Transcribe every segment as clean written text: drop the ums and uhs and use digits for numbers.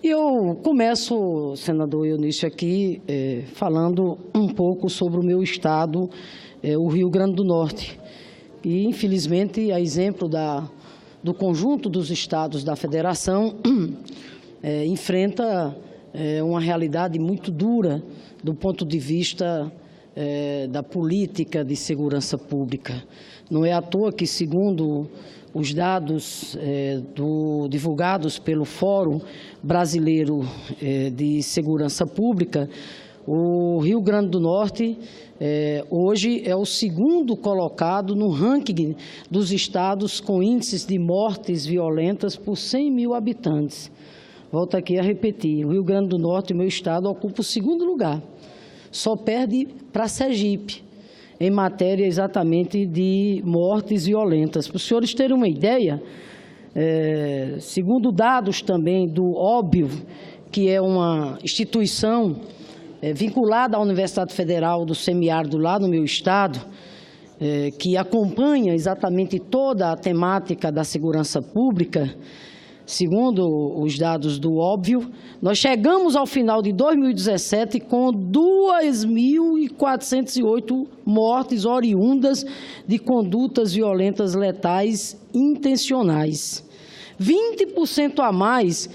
E eu começo, senador Eunício, aqui falando um pouco sobre o meu estado, o Rio Grande do Norte. E, infelizmente, a exemplo do conjunto dos estados da federação, enfrenta uma realidade muito dura do ponto de vista da política de segurança pública. Não é à toa que, segundo os dados divulgados pelo Fórum Brasileiro de Segurança Pública, o Rio Grande do Norte hoje é o segundo colocado no ranking dos estados com índices de mortes violentas por 100 mil habitantes. Volto aqui a repetir, o Rio Grande do Norte, meu estado, ocupa o segundo lugar. Só perde para Sergipe, em matéria exatamente de mortes violentas. Para os senhores terem uma ideia, segundo dados também do Óbvio, que é uma instituição vinculada à Universidade Federal do Semiárido, lá no meu estado, que acompanha exatamente toda a temática da segurança pública, segundo os dados do Óbvio, nós chegamos ao final de 2017 com 2.408 mortes oriundas de condutas violentas letais intencionais. 20% a mais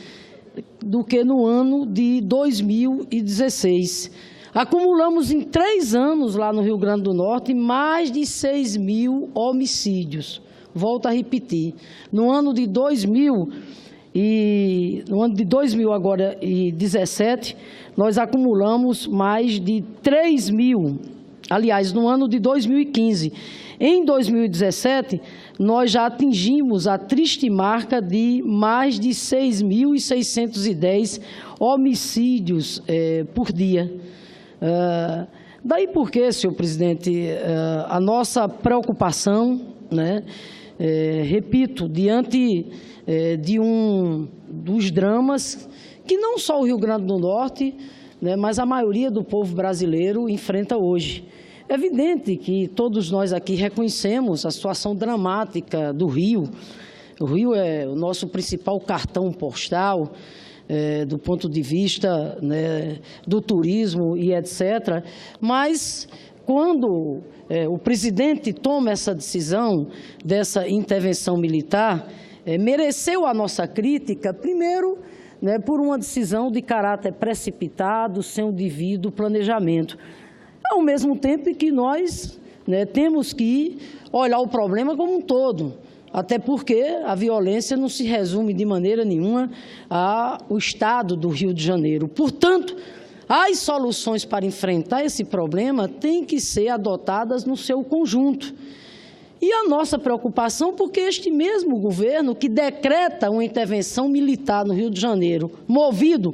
do que no ano de 2016. Acumulamos em 3 anos lá no Rio Grande do Norte mais de 6 mil homicídios. Volto a repetir, no ano de 2017, nós acumulamos mais de 3 mil. Aliás, no ano de 2015. Em 2017, nós já atingimos a triste marca de mais de 6.610 homicídios por dia. Daí porque, senhor presidente, a nossa preocupação, repito, diante dos dramas que não só o Rio Grande do Norte, mas a maioria do povo brasileiro enfrenta hoje. É evidente que todos nós aqui reconhecemos a situação dramática do Rio. O Rio é o nosso principal cartão postal, do ponto de vista do turismo e etc. Mas quando o presidente toma essa decisão dessa intervenção militar, mereceu a nossa crítica, primeiro, por uma decisão de caráter precipitado, sem o devido planejamento. Ao mesmo tempo que nós temos que olhar o problema como um todo, até porque a violência não se resume de maneira nenhuma ao estado do Rio de Janeiro. Portanto, as soluções para enfrentar esse problema têm que ser adotadas no seu conjunto. E a nossa preocupação, porque este mesmo governo que decreta uma intervenção militar no Rio de Janeiro, movido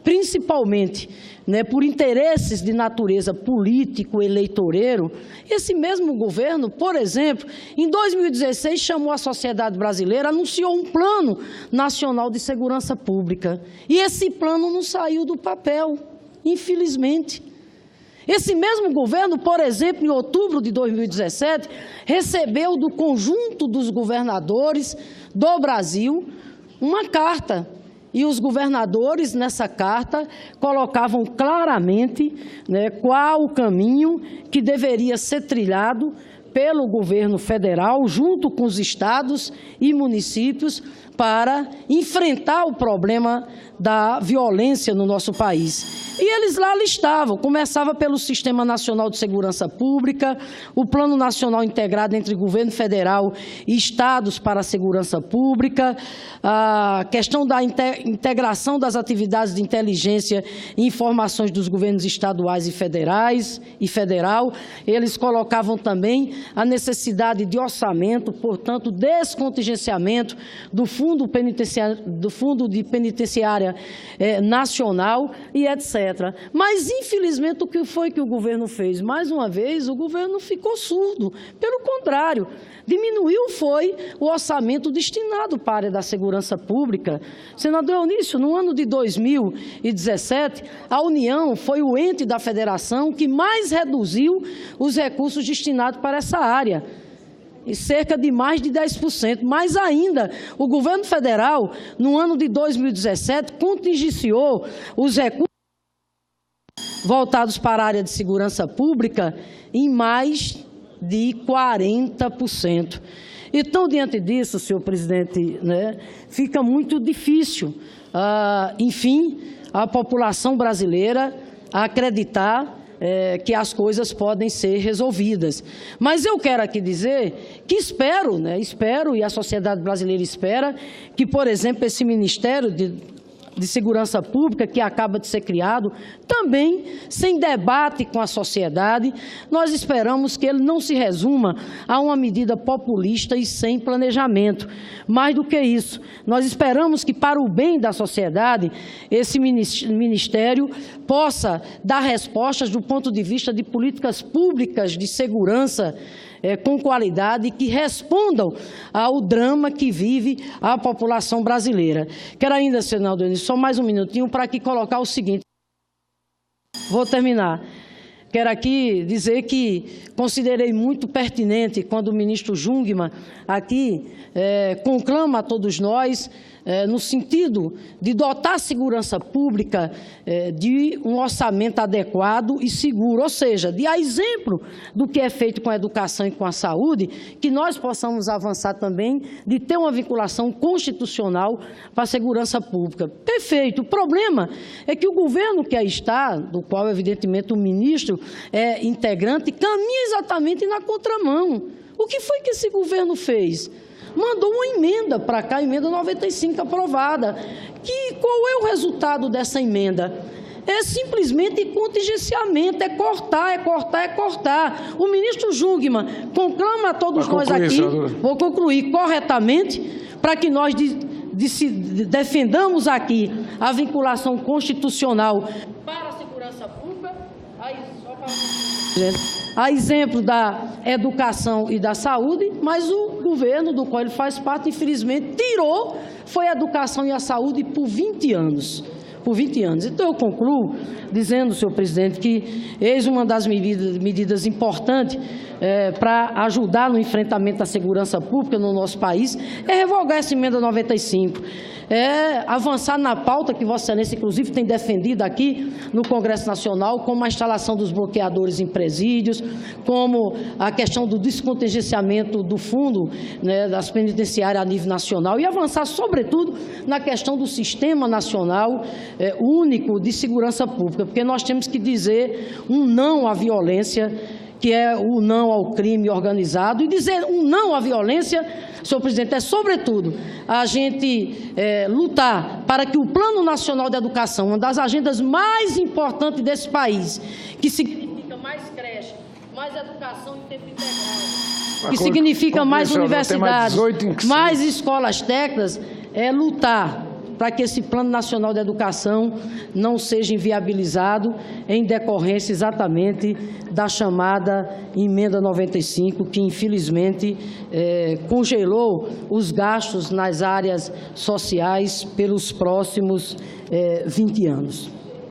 principalmente por interesses de natureza político-eleitoreiro, esse mesmo governo, por exemplo, em 2016 chamou a sociedade brasileira, anunciou um plano nacional de segurança pública. E esse plano não saiu do papel, infelizmente. Esse mesmo governo, por exemplo, em outubro de 2017, recebeu do conjunto dos governadores do Brasil uma carta. E os governadores, nessa carta, colocavam claramente qual o caminho que deveria ser trilhado pelo governo federal, junto com os estados e municípios, para enfrentar o problema da violência no nosso país. E eles lá listavam, começava pelo Sistema Nacional de Segurança Pública, o Plano Nacional Integrado entre Governo Federal e Estados para a Segurança Pública, a questão da integração das atividades de inteligência e informações dos governos estaduais e federal. Eles colocavam também a necessidade de orçamento, portanto, descontingenciamento do Fundo de Penitenciária Nacional e etc. Mas, infelizmente, o que foi que o governo fez? Mais uma vez, o governo ficou surdo. Pelo contrário, diminuiu foi o orçamento destinado para a área da segurança pública. Senador Eunício, no ano de 2017, a União foi o ente da federação que mais reduziu os recursos destinados para essa área. cerca de mais de 10%. Mais ainda, o governo federal, no ano de 2017, contingenciou os recursos voltados para a área de segurança pública em mais de 40%. Então, diante disso, senhor presidente, fica muito difícil, enfim, a população brasileira acreditar que as coisas podem ser resolvidas. Mas eu quero aqui dizer que espero, e a sociedade brasileira espera, que, por exemplo, esse Ministério de Segurança Pública, que acaba de ser criado, também sem debate com a sociedade, nós esperamos que ele não se resuma a uma medida populista e sem planejamento. Mais do que isso, nós esperamos que, para o bem da sociedade, esse Ministério possa dar respostas do ponto de vista de políticas públicas de segurança com qualidade, que respondam ao drama que vive a população brasileira. Quero ainda, senador Dionísio, só mais um minutinho para aqui colocar o seguinte. Vou terminar. Quero aqui dizer que considerei muito pertinente quando o ministro Jungmann aqui conclama a todos nós no sentido de dotar a segurança pública de um orçamento adequado e seguro, ou seja, de a exemplo do que é feito com a educação e com a saúde, que nós possamos avançar também de ter uma vinculação constitucional para a segurança pública. Perfeito. O problema é que o governo que aí está, do qual evidentemente o ministro é integrante, caminha exatamente na contramão. O que foi que esse governo fez? Mandou uma emenda para cá, a emenda 95 aprovada. Qual é o resultado dessa emenda? É simplesmente contingenciamento, é cortar. O ministro Jungmann conclama a todos nós aqui, vou concluir corretamente, para que nós defendamos aqui a vinculação constitucional para a segurança pública, a exemplo da educação e da saúde, mas o governo do qual ele faz parte, infelizmente, foi a educação e a saúde por 20 anos. Então, eu concluo dizendo, senhor presidente, que eis uma das medidas importantes para ajudar no enfrentamento da segurança pública no nosso país, é revogar essa emenda 95. Avançar na pauta que Vossa Excelência, inclusive, tem defendido aqui no Congresso Nacional, como a instalação dos bloqueadores em presídios, como a questão do descontingenciamento do fundo das penitenciárias a nível nacional, e avançar, sobretudo, na questão do Sistema Nacional Único de Segurança Pública, porque nós temos que dizer um não à violência, que é o não ao crime organizado, e dizer um não à violência, senhor presidente, é, sobretudo, a gente lutar para que o Plano Nacional de Educação, uma das agendas mais importantes desse país, que significa mais creche, mais educação em tempo integral, que significa mais universidades, mais escolas técnicas, é lutar para que esse Plano Nacional de Educação não seja inviabilizado em decorrência exatamente da chamada Emenda 95, que infelizmente congelou os gastos nas áreas sociais pelos próximos 20 anos.